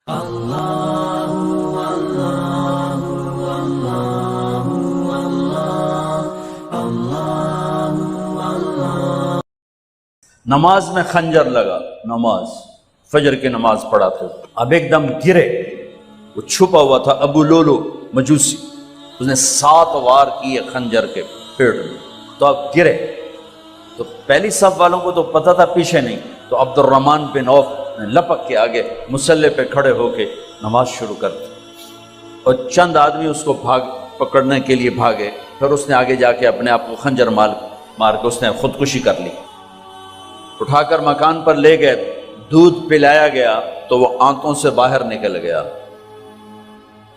نماز میں خنجر لگا، نماز فجر کی نماز پڑھاتے ہوئے اب ایک دم گرے، وہ چھپا ہوا تھا ابو لولو مجوسی، اس نے 7 وار کیے خنجر کے پیٹ میں، تو اب گرے تو پہلی صف والوں کو تو پتہ تھا پیچھے نہیں، تو عبد الرحمن بن عوف نے لپک کے آگے مصلی پہ کھڑے ہو کے نماز شروع کر دی، اور چند آدمی اس کو پکڑنے کے لیے بھاگے، پھر اس نے آگے جا کے اپنے آپ کو خنجر مار کے اس نے خودکشی کر لی، اٹھا کر مکان پر لے گئے، دودھ پلایا گیا تو وہ آنتوں سے باہر نکل گیا،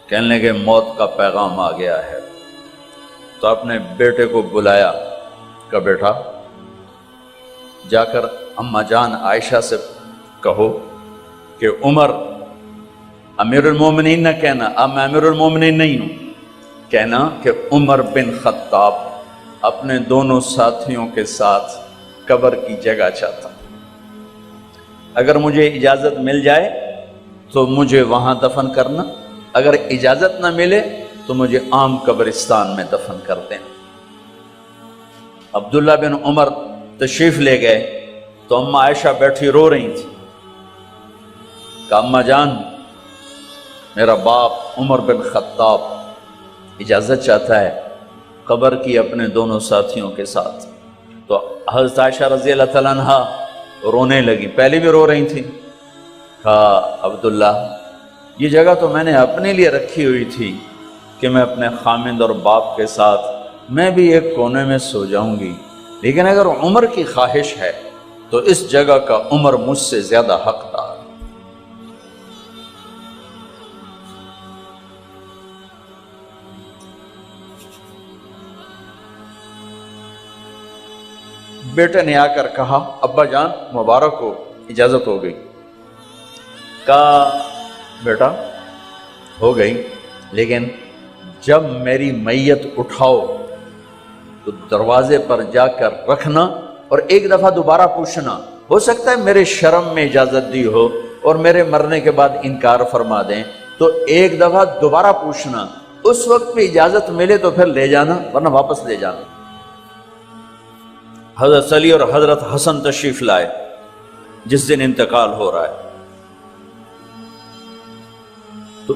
کہنے لگے موت کا پیغام آ گیا ہے، تو اپنے بیٹے کو بلایا، کہ بیٹا جا کر اماں جان عائشہ سے کہو کہ عمر امیر المومنین نہ کہنا، اب میں امیر المومنین نہیں ہوں، کہنا کہ عمر بن خطاب اپنے دونوں ساتھیوں کے ساتھ قبر کی جگہ چاہتا، اگر مجھے اجازت مل جائے تو مجھے وہاں دفن کرنا، اگر اجازت نہ ملے تو مجھے عام قبرستان میں دفن کر دینا۔ عبداللہ بن عمر تشریف لے گئے تو اماں عائشہ بیٹھی رو رہی تھی، کہ اماں جان میرا باپ عمر بن خطاب اجازت چاہتا ہے قبر کی اپنے دونوں ساتھیوں کے ساتھ، تو حضرت عائشہ رضی اللہ تعالیٰ عنہ رونے لگی، پہلے بھی رو رہی تھی، کہا عبداللہ یہ جگہ تو میں نے اپنے لیے رکھی ہوئی تھی کہ میں اپنے خامند اور باپ کے ساتھ میں بھی ایک کونے میں سو جاؤں گی، لیکن اگر عمر کی خواہش ہے تو اس جگہ کا عمر مجھ سے زیادہ حقدار۔ بیٹے نے آ کر کہا ابا جان مبارک ہو، اجازت ہو گئی، کہا بیٹا ہو گئی، لیکن جب میری میت اٹھاؤ تو دروازے پر جا کر رکھنا اور ایک دفعہ دوبارہ پوچھنا، ہو سکتا ہے میرے شرم میں اجازت دی ہو اور میرے مرنے کے بعد انکار فرما دیں، تو ایک دفعہ دوبارہ پوچھنا، اس وقت پہ اجازت ملے تو پھر لے جانا ورنہ واپس لے جانا۔ حضرت علی اور حضرت حسن تشریف لائے جس دن انتقال ہو رہا ہے، تو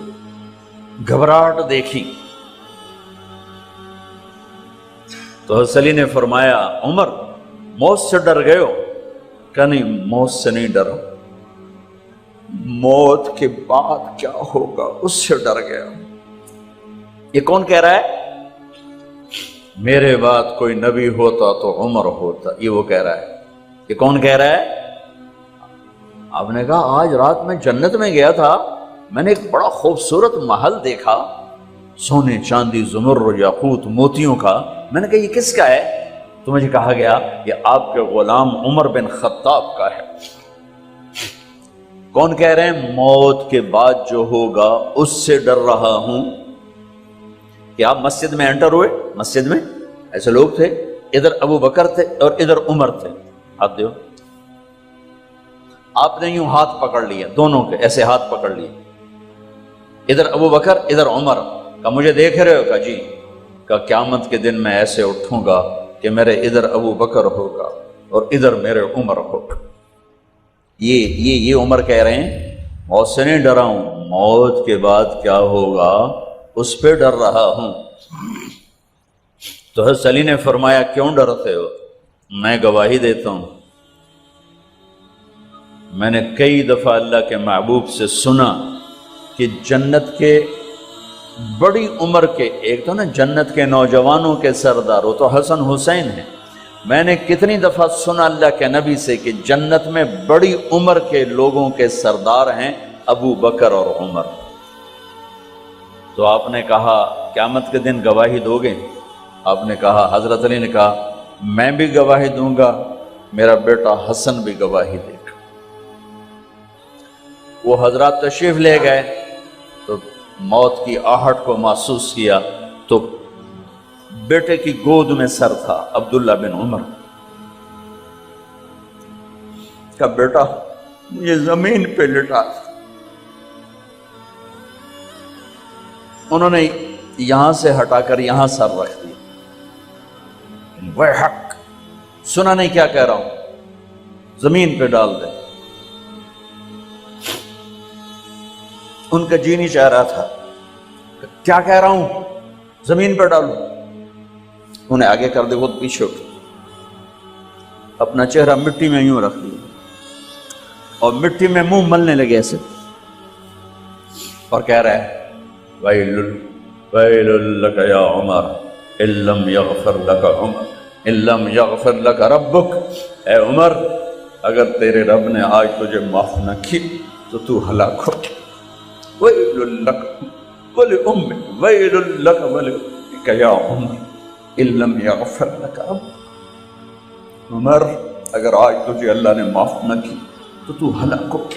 گھبراہٹ دیکھی تو حضرت علی نے فرمایا عمر موت سے ڈر گئے ہو؟ کہ نہیں موت سے نہیں ڈرا، موت کے بعد کیا ہوگا اس سے ڈر گیا۔ یہ کون کہہ رہا ہے؟ میرے بعد کوئی نبی ہوتا تو عمر ہوتا، یہ وہ کہہ رہا ہے۔ یہ کون کہہ رہا ہے؟ آپ نے کہا آج رات میں جنت میں گیا تھا، میں نے ایک بڑا خوبصورت محل دیکھا، سونے چاندی زمرد یاقوت موتیوں کا، میں نے کہا یہ کس کا ہے؟ تو مجھے کہا گیا یہ آپ کے غلام عمر بن خطاب کا ہے۔ کون کہہ رہے ہیں؟ موت کے بعد جو ہوگا اس سے ڈر رہا ہوں۔ کہ آپ مسجد میں انٹر ہوئے، مسجد میں ایسے لوگ تھے، ادھر ابو بکر تھے اور ادھر عمر تھے، ہاتھ دیو، آپ نے یوں ہاتھ پکڑ لیا، دونوں کے ایسے ہاتھ پکڑ لیے، ادھر ابو بکر ادھر عمر، کہ مجھے دیکھ رہے ہو؟ کہ جی، کہ قیامت کے دن میں ایسے اٹھوں گا کہ میرے ادھر ابو بکر ہوگا اور ادھر میرے عمر ہوگا۔ یہ عمر کہہ رہے ہیں موت سے نہیں ڈرا ہوں، موت کے بعد کیا ہوگا اس پہ ڈر رہا ہوں۔ تو حضرت علی نے فرمایا کیوں ڈرتے ہو؟ میں گواہی دیتا ہوں، میں نے کئی دفعہ اللہ کے محبوب سے سنا کہ جنت کے بڑی عمر کے، ایک تو نا جنت کے نوجوانوں کے سردار، وہ تو حسن حسین ہیں، میں نے کتنی دفعہ سنا اللہ کے نبی سے کہ جنت میں بڑی عمر کے لوگوں کے سردار ہیں ابو بکر اور عمر۔ تو آپ نے کہا قیامت کے دن گواہی دو گے؟ آپ نے کہا، حضرت علی نے کہا میں بھی گواہی دوں گا، میرا بیٹا حسن بھی گواہی دے گا۔ وہ حضرات تشریف لے گئے تو موت کی آہٹ کو محسوس کیا تو بیٹے کی گود میں سر تھا عبداللہ بن عمر کا، بیٹا مجھے زمین پہ لٹا، انہوں نے یہاں سے ہٹا کر یہاں سر رکھ دیا. وہ حق سنا نہیں کیا کہہ رہا ہوں, زمین پہ ڈال دے. ان کا جی نہیں چاہ رہا تھا, کیا کہہ رہا ہوں, زمین پہ ڈالوں. انہیں آگے کر دے, خود پیچھے اٹھ, اپنا چہرہ مٹی میں یوں رکھ دیا اور مٹی میں منہ ملنے لگے ایسے, اور کہہ رہا ہے ویل ویل لک یا عمر ان لم یغفر لک عمر ان لم یغفر لک ربک. اے عمر, اگر تیرے رب نے آج تجھے معاف نہ کی تو تو ہلاک ہو. ویل لک ولأمک ویل لک ولأمک یا عمر ان لم یغفر لک ربک. عمر, اگر آج تجھے اللہ نے معاف نہ کی تو تو ہلاک ہو.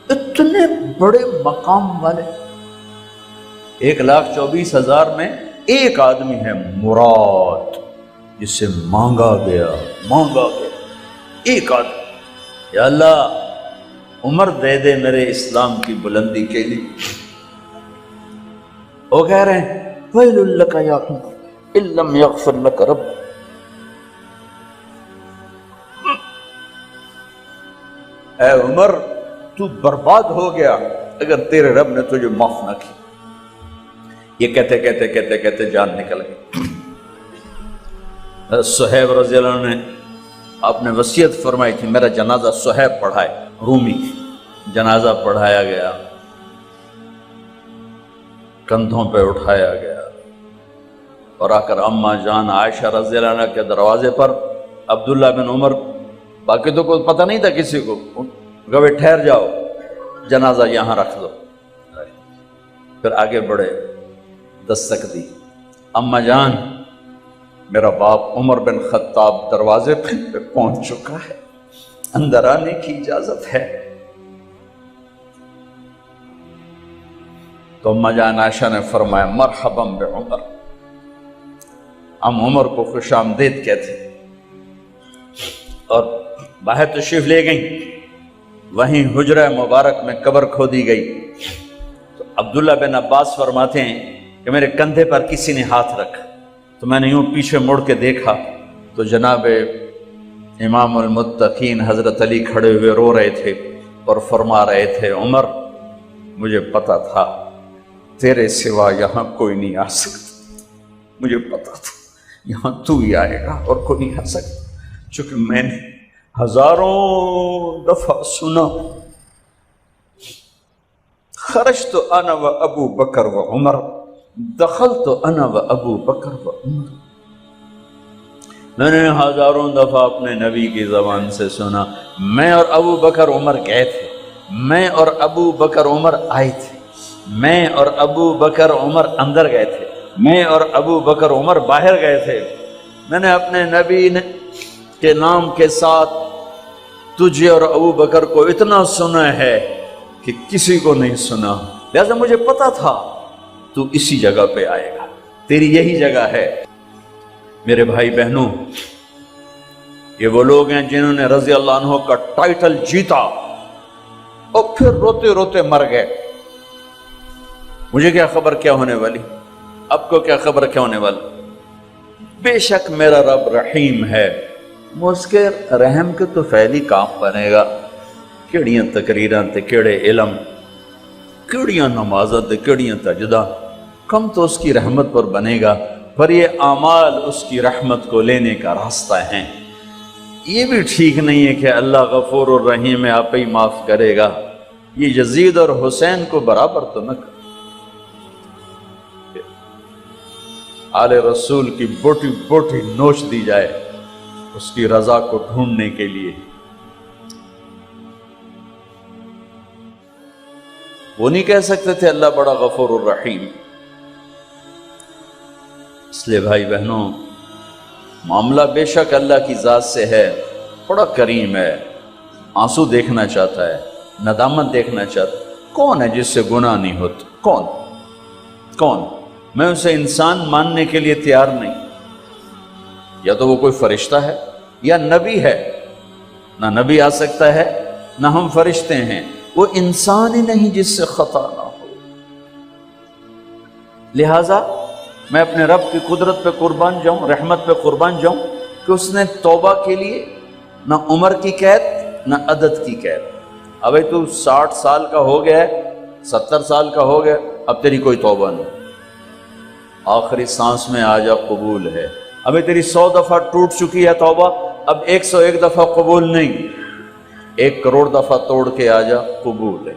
اتنے بڑے مقام والے 1,24,000 میں ایک آدمی ہے مراد, جسے مانگا گیا ایک آدمی. یا اللہ عمر دے دے میرے اسلام کی بلندی کے لیے. وہ کہہ رہے ہیں ویل لک یا عمر ان لم یغفر لک رب. اے عمر, تو برباد ہو گیا اگر تیرے رب نے تجھے معاف نہ کی. یہ کہتے کہتے جان نکل گئی. صہیب رضی اللہ عنہ نے آپ نے وصیت فرمائی تھی میرا جنازہ صہیب پڑھائے, رومی. جنازہ پڑھایا گیا, کندھوں پہ اٹھایا گیا, اور آ کر اماں جان عائشہ رضی اللہ عنہ کے دروازے پر عبداللہ بن عمر, باقی تو کوئی پتہ نہیں تھا کسی کو, گوے ٹھہر جاؤ, جنازہ یہاں رکھ دو. پھر آگے بڑھے, دستک دی, اماں جان میرا باپ عمر بن خطاب دروازے پہ پہنچ چکا ہے, اندر آنے کی اجازت ہے. تو اماں جان عائشہ نے فرمایا مرحبا بعمر. ہم عمر کو خوش آمدید کہتے, اور باہر تشریف لے گئیں. وہیں حجرہ مبارک میں قبر کھودی گئی. تو عبداللہ بن عباس فرماتے ہیں کہ میرے کندھے پر کسی نے ہاتھ رکھا, تو میں نے یوں پیچھے مڑ کے دیکھا تو جناب امام المتقین حضرت علی کھڑے ہوئے رو رہے تھے اور فرما رہے تھے عمر مجھے پتا تھا تیرے سوا یہاں کوئی نہیں آ سکتا, مجھے پتا تھا یہاں تو ہی آئے گا اور کوئی نہیں آ سکتا. چونکہ میں نے ہزاروں دفعہ سنا خرجت انا و ابو بکر و عمر دخلت انا و ابو بکر و عمر. میں نے ہزاروں دفعہ اپنے نبی کی زبان سے سنا میں اور ابو بکر عمر گئے تھے, میں اور ابو بکر عمر آئے تھے, میں اور ابو بکر عمر اندر گئے تھے, میں اور ابو بکر عمر باہر گئے تھے. میں نے اپنے نبی کے نام کے ساتھ تجھے اور ابو بکر کو اتنا سنا ہے کہ کسی کو نہیں سنا, لہذا مجھے پتا تھا تو اسی جگہ پہ آئے گا, تیری یہی جگہ ہے. میرے بھائی بہنوں, یہ وہ لوگ ہیں جنہوں نے رضی اللہ عنہ کا ٹائٹل جیتا اور پھر روتے روتے مر گئے. مجھے کیا خبر کیا ہونے والی, اب کو کیا خبر کیا ہونے والی. بے شک میرا رب رحیم ہے, اس کے رحم کے تو فعلی کام بنے گا. کیڑیاں تقریراں تے کیڑے علم, کیڑیاں نمازاں تے کیڑیاں تجدہ, کم تو اس کی رحمت پر بنے گا, پر یہ اعمال اس کی رحمت کو لینے کا راستہ ہیں. یہ بھی ٹھیک نہیں ہے کہ اللہ غفور الرحیم ہے آپ ہی معاف کرے گا. یہ یزید اور حسین کو برابر تو نہ کر. آل رسول کی بوٹی بوٹی نوچ دی جائے اس کی رضا کو ڈھونڈنے کے لیے. وہ نہیں کہہ سکتے تھے اللہ بڑا غفور الرحیم. اس لیے بھائی بہنوں, معاملہ بے شک اللہ کی ذات سے ہے, بڑا کریم ہے, آنسو دیکھنا چاہتا ہے, ندامت دیکھنا چاہتا ہے. کون ہے جس سے گناہ نہیں ہوتا؟ کون؟ میں اسے انسان ماننے کے لیے تیار نہیں. یا تو وہ کوئی فرشتہ ہے یا نبی ہے. نہ نبی آ سکتا ہے نہ ہم فرشتے ہیں. وہ انسان ہی نہیں جس سے خطا نہ ہو. لہٰذا میں اپنے رب کی قدرت پہ قربان جاؤں، رحمت پہ قربان جاؤں کہ اس نے توبہ کے لیے نہ عمر کی قید نہ عدد کی قید. ابھی تو 60 سال کا ہو گیا ہے، 70 سال کا ہو گیا، اب تیری کوئی توبہ نہیں، آخری سانس میں آ جا قبول ہے. ابھی تیری 100 دفعہ ٹوٹ چکی ہے توبہ، اب 101 دفعہ قبول نہیں، 1 کروڑ دفعہ توڑ کے آ جا قبول ہے.